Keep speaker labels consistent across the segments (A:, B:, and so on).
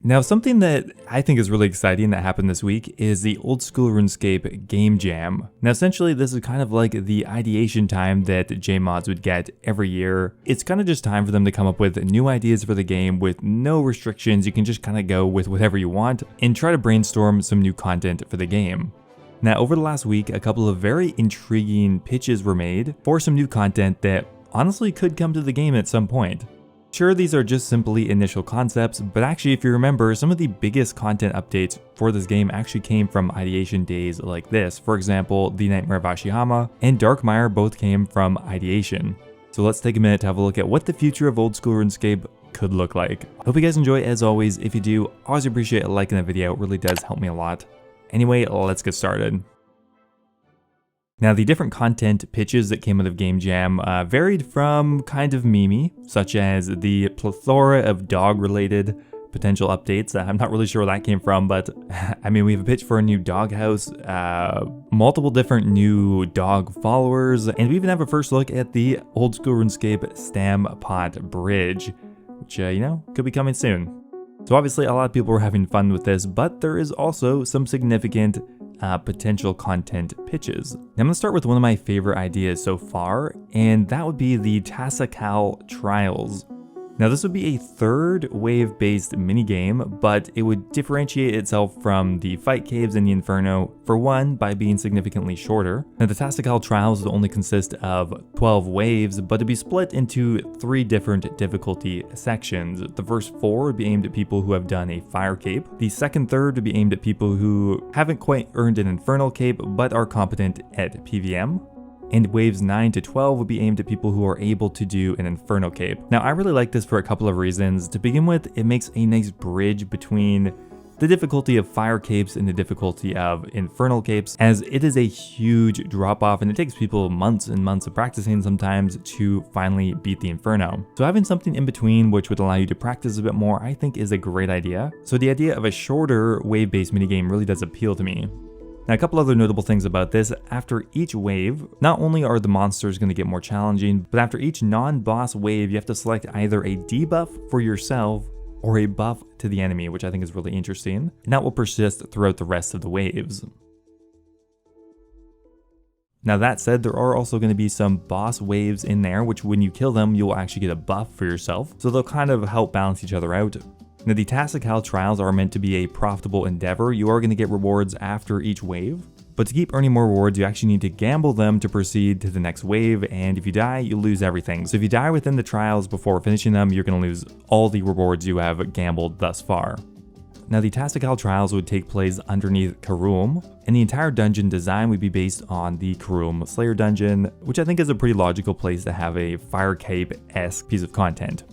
A: Now, something that I think is really exciting that happened this week is the Oldschool Runescape Game Jam. Now, essentially, this is kind of like the ideation time that JMods would get every year. It's kind of just time for them to come up with new ideas for the game with no restrictions. You can just kind of go with whatever you want and try to brainstorm some new content for the game. Now, over the last week, a couple of very intriguing pitches were made for some new content that honestly could come to the game at some point. Sure, these are just simply initial concepts, but actually if you remember, some of the biggest content updates for this game actually came from ideation days like this. For example, the Nightmare of Ashihama and Darkmire both came from ideation. So let's take a minute to have a look at what the future of Oldschool Runescape could look like. Hope you guys enjoy. As always, if you do, always appreciate a like in the video. It really does help me a lot. Anyway, let's get started. Now, the different content pitches that came out of Game Jam varied from kind of memey, such as the plethora of dog-related potential updates. I'm not really sure where that came from, but I mean, we have a pitch for a new doghouse, multiple different new dog followers, and we even have a first look at the Oldschool Runescape Stampot Bridge, which, could be coming soon. So obviously, a lot of people were having fun with this, but there is also some significant potential content pitches. Now, I'm going to start with one of my favorite ideas so far, and that would be the Tassacal Trials. Now, this would be a third wave-based minigame, but it would differentiate itself from the fight caves in the Inferno, for one, by being significantly shorter. Now, the Tassacal Trials would only consist of 12 waves, but it'd be split into 3 different difficulty sections. The first 4 would be aimed at people who have done a fire cape. The second third would be aimed at people who haven't quite earned an infernal cape, but are competent at PVM. And waves 9 to 12 would be aimed at people who are able to do an Inferno Cape. Now, I really like this for a couple of reasons. To begin with, it makes a nice bridge between the difficulty of Fire Capes and the difficulty of Infernal Capes, as it is a huge drop-off and it takes people months and months of practicing sometimes to finally beat the Inferno. So having something in between which would allow you to practice a bit more, I think is a great idea. So the idea of a shorter wave-based minigame really does appeal to me. Now, a couple other notable things about this: after each wave, not only are the monsters going to get more challenging, but after each non-boss wave, you have to select either a debuff for yourself or a buff to the enemy, which I think is really interesting, and that will persist throughout the rest of the waves. Now, that said, there are also going to be some boss waves in there, which when you kill them, you'll actually get a buff for yourself, so they'll kind of help balance each other out. Now, the Tassacal Trials are meant to be a profitable endeavor. You are going to get rewards after each wave, but to keep earning more rewards, you actually need to gamble them to proceed to the next wave, and if you die, you lose everything. So if you die within the trials before finishing them, you're going to lose all the rewards you have gambled thus far. Now, the Tassacal Trials would take place underneath Karum, and the entire dungeon design would be based on the Karum Slayer dungeon, which I think is a pretty logical place to have a Fire Cape-esque piece of content.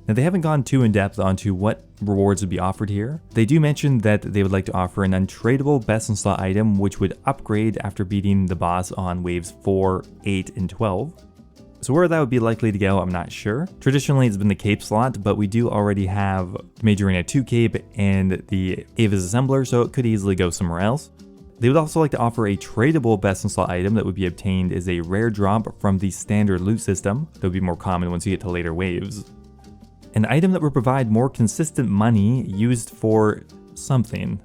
A: Now, they haven't gone too in-depth onto what rewards would be offered here. They do mention that they would like to offer an untradeable best-in-slot item which would upgrade after beating the boss on waves 4, 8, and 12. So where that would be likely to go, I'm not sure. Traditionally, it's been the cape slot, but we do already have Major Arena 2 cape and the Ava's Assembler, so it could easily go somewhere else. They would also like to offer a tradable best-in-slot item that would be obtained as a rare drop from the standard loot system that would be more common once you get to later waves. An item that would provide more consistent money used for something.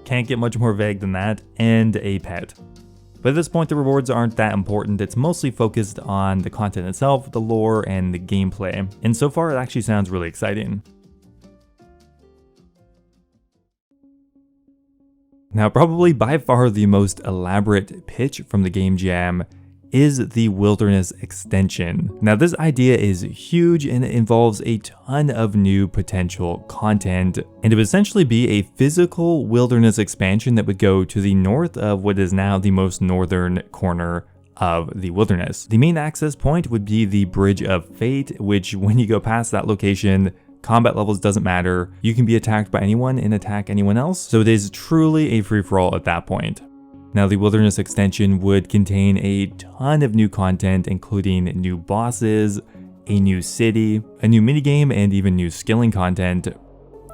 A: Can't get much more vague than that, and a pet. But at this point, the rewards aren't that important. It's mostly focused on the content itself, the lore, and the gameplay. And so far, it actually sounds really exciting. Now, probably by far the most elaborate pitch from the Game Jam is the Wilderness Extension. Now, this idea is huge and it involves a ton of new potential content, and it would essentially be a physical wilderness expansion that would go to the north of what is now the most northern corner of the wilderness. The main access point would be the Bridge of Fate, which when you go past that location, combat levels doesn't matter. You can be attacked by anyone and attack anyone else, so it is truly a free-for-all at that point. Now, the Wilderness Extension would contain a ton of new content, including new bosses, a new city, a new minigame, and even new skilling content.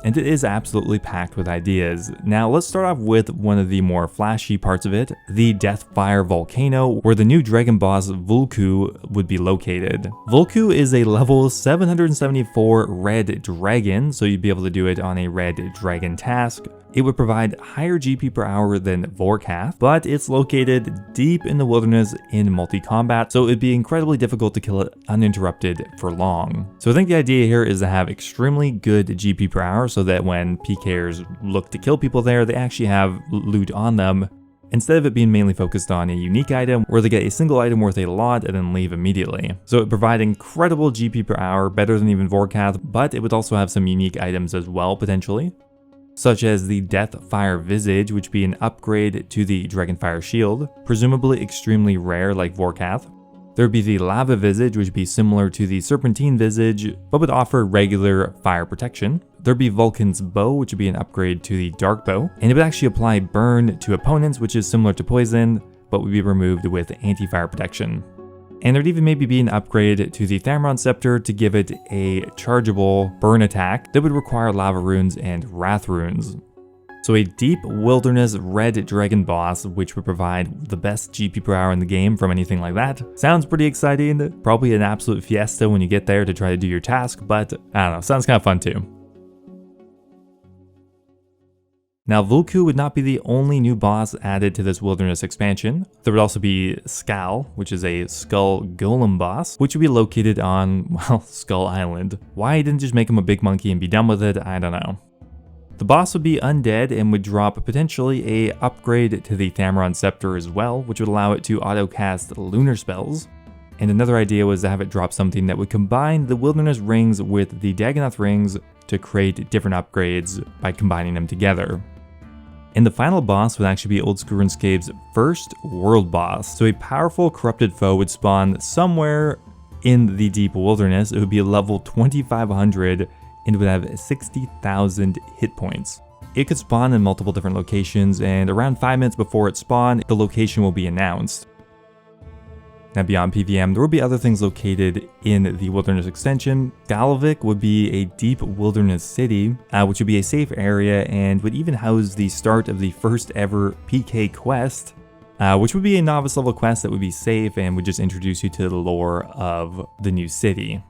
A: and it is absolutely packed with ideas. Now let's start off with one of the more flashy parts of it, the Deathfire Volcano, where the new dragon boss Vulku would be located. Vulku is a level 774 red dragon, so you'd be able to do it on a red dragon task. It would provide higher GP per hour than Vorkath, but it's located deep in the wilderness in multi-combat, so it'd be incredibly difficult to kill it uninterrupted for long. So I think the idea here is to have extremely good GP per hour so that when PKers look to kill people there, they actually have loot on them, instead of it being mainly focused on a unique item where they get a single item worth a lot and then leave immediately. So it would provide incredible GP per hour, better than even Vorkath, but it would also have some unique items as well potentially, such as the Deathfire Visage, which would be an upgrade to the Dragonfire Shield, presumably extremely rare like Vorkath. There would be the Lava Visage, which would be similar to the Serpentine Visage, but would offer regular fire protection. There'd be Vulcan's Bow, which would be an upgrade to the Dark Bow, and it would actually apply burn to opponents, which is similar to Poison, but would be removed with anti-fire protection. And there'd even maybe be an upgrade to the Thamron Scepter to give it a chargeable burn attack that would require Lava Runes and Wrath Runes. So a deep wilderness red dragon boss, which would provide the best GP per hour in the game from anything like that. Sounds pretty exciting, probably an absolute fiesta when you get there to try to do your task, but I don't know, sounds kind of fun too. Now, Vulku would not be the only new boss added to this wilderness expansion. There would also be Skal, which is a Skull Golem boss, which would be located on, well, Skull Island. Why he didn't just make him a big monkey and be done with it, I don't know. The boss would be undead and would drop potentially a upgrade to the Thamron Scepter as well, which would allow it to auto-cast lunar spells. And another idea was to have it drop something that would combine the Wilderness Rings with the Dagonoth Rings to create different upgrades by combining them together. And the final boss would actually be Oldschool Runescape's first world boss. So a powerful corrupted foe would spawn somewhere in the deep wilderness. It would be a level 2500 and it would have 60,000 hit points. It could spawn in multiple different locations, and around 5 minutes before it spawned, the location will be announced. Now beyond PVM, there will be other things located in the Wilderness Extension. Galavik would be a deep wilderness city, which would be a safe area and would even house the start of the first ever PK quest, which would be a novice level quest that would be safe and would just introduce you to the lore of the new city.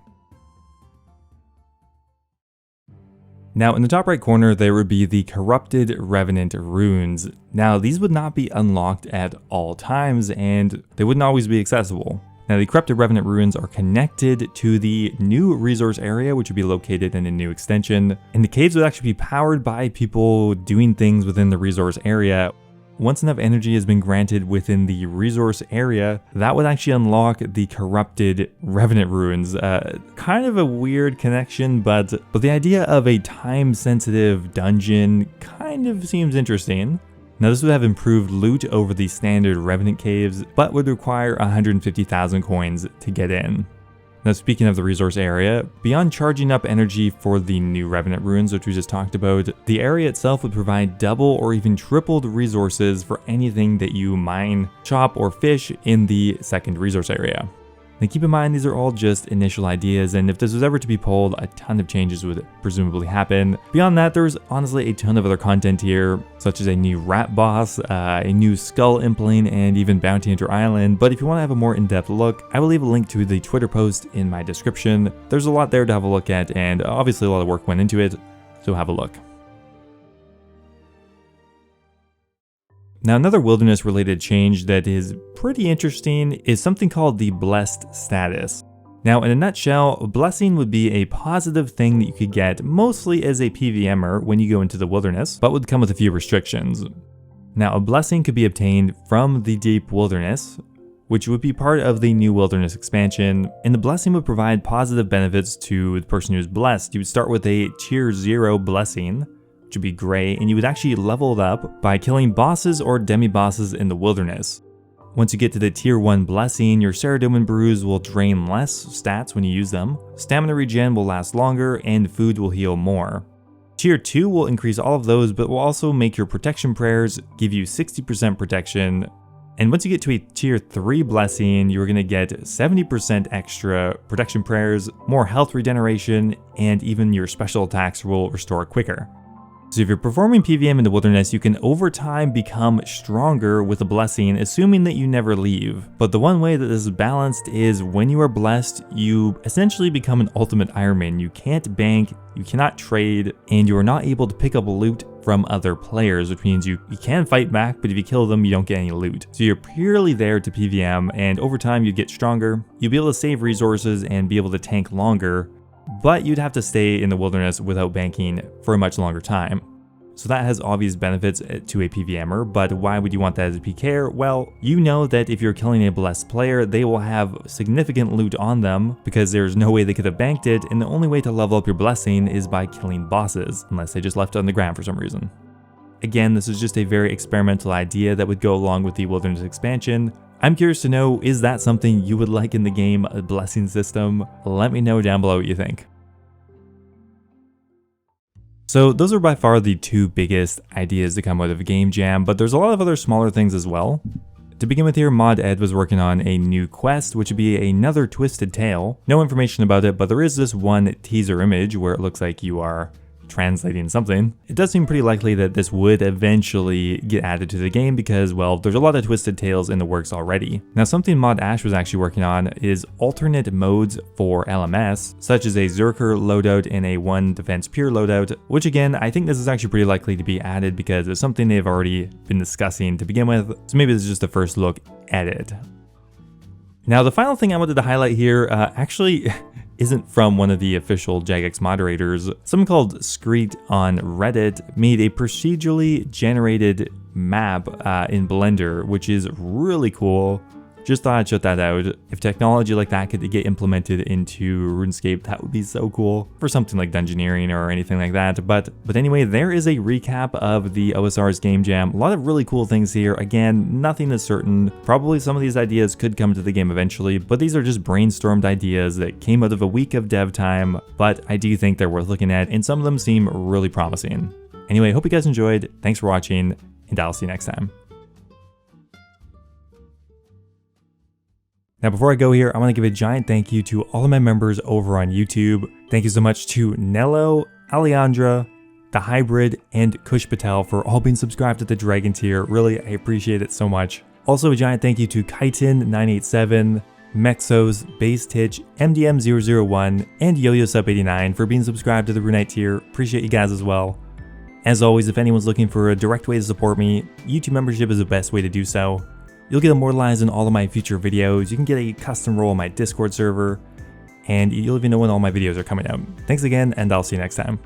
A: Now in the top right corner, there would be the Corrupted Revenant runes. Now these would not be unlocked at all times and they wouldn't always be accessible. Now the Corrupted Revenant runes are connected to the new resource area, which would be located in a new extension. And the caves would actually be powered by people doing things within the resource area. Once enough energy has been granted within the resource area, that would actually unlock the Corrupted Revenant runes. Kind of a weird connection, but the idea of a time-sensitive dungeon kind of seems interesting. Now this would have improved loot over the standard Revenant caves, but would require 150,000 coins to get in. Now speaking of the resource area, beyond charging up energy for the new Revenant runes, which we just talked about, the area itself would provide double or even tripled resources for anything that you mine, chop, or fish in the second resource area. Now keep in mind these are all just initial ideas, and if this was ever to be pulled, a ton of changes would presumably happen. Beyond that, there's honestly a ton of other content here, such as a new rat boss, a new skull implane, and even Bounty Hunter Island. But if you want to have a more in-depth look, I will leave a link to the Twitter post in my description. There's a lot there to have a look at, and obviously a lot of work went into it, so have a look. Now another wilderness related change that is pretty interesting is something called the Blessed status. Now in a nutshell, blessing would be a positive thing that you could get mostly as a PVMer when you go into the wilderness, but would come with a few restrictions. Now a blessing could be obtained from the deep wilderness, which would be part of the new wilderness expansion, and the blessing would provide positive benefits to the person who is blessed. You would start with a tier 0 blessing, which would be gray, and you would actually level it up by killing bosses or demi-bosses in the wilderness. Once you get to the tier 1 blessing, your Saradomin brews will drain less stats when you use them, stamina regen will last longer, and food will heal more. Tier 2 will increase all of those, but will also make your protection prayers give you 60% protection, And once you get to a tier 3 blessing, you're going to get 70% extra protection prayers, more health regeneration, and even your special attacks will restore quicker. So if you're performing PVM in the wilderness, you can over time become stronger with a blessing, assuming that you never leave. But the one way that this is balanced is when you are blessed, you essentially become an ultimate Ironman. You can't bank, you cannot trade, and you are not able to pick up loot from other players, which means you can fight back, but if you kill them, you don't get any loot. So you're purely there to PVM, and over time you get stronger. You'll be able to save resources and be able to tank longer, but you'd have to stay in the wilderness without banking for a much longer time. So that has obvious benefits to a PVMer, but why would you want that as a PKer? Well, you know that if you're killing a blessed player, they will have significant loot on them because there's no way they could have banked it, and the only way to level up your blessing is by killing bosses, unless they just left it on the ground for some reason. Again, this is just a very experimental idea that would go along with the wilderness expansion. I'm curious to know, is that something you would like in the game, a blessing system? Let me know down below what you think. So those are by far the two biggest ideas to come out of a game jam, but there's a lot of other smaller things as well. To begin with here, Mod Ed was working on a new quest, which would be another Twisted Tale. No information about it, but there is this one teaser image where it looks like you are translating something. It does seem pretty likely that this would eventually get added to the game because, well, there's a lot of Twisted Tales in the works already. Now, something Mod Ash was actually working on is alternate modes for LMS, such as a Zerker loadout and a 1 Defense Pure loadout, which again, I think this is actually pretty likely to be added because it's something they've already been discussing to begin with, so maybe this is just the first look at it. Now, the final thing I wanted to highlight here actually isn't from one of the official Jagex moderators. Someone called Skreet on Reddit made a procedurally generated map in Blender, which is really cool. Just thought I'd shout that out. If technology like that could get implemented into RuneScape, that would be so cool for something like Dungeoneering or anything like that. But anyway, there is a recap of the OSRS Game Jam. A lot of really cool things here. Again, nothing is certain. Probably some of these ideas could come to the game eventually, but these are just brainstormed ideas that came out of a week of dev time, but I do think they're worth looking at, and some of them seem really promising. Anyway, hope you guys enjoyed. Thanks for watching, and I'll see you next time. Now, before I go here, I want to give a giant thank you to all of my members over on YouTube. Thank you so much to Nello, Alejandra, The Hybrid, and Kush Patel for all being subscribed to the Dragon tier. Really, I appreciate it so much. Also, a giant thank you to Kaitin987, Mexos, Base Titch, MDM001, and YoYoSub89 for being subscribed to the Runite tier. Appreciate you guys as well. As always, if anyone's looking for a direct way to support me, YouTube membership is the best way to do so. You'll get immortalized in all of my future videos, you can get a custom role on my Discord server, and you'll even know when all my videos are coming out. Thanks again, and I'll see you next time.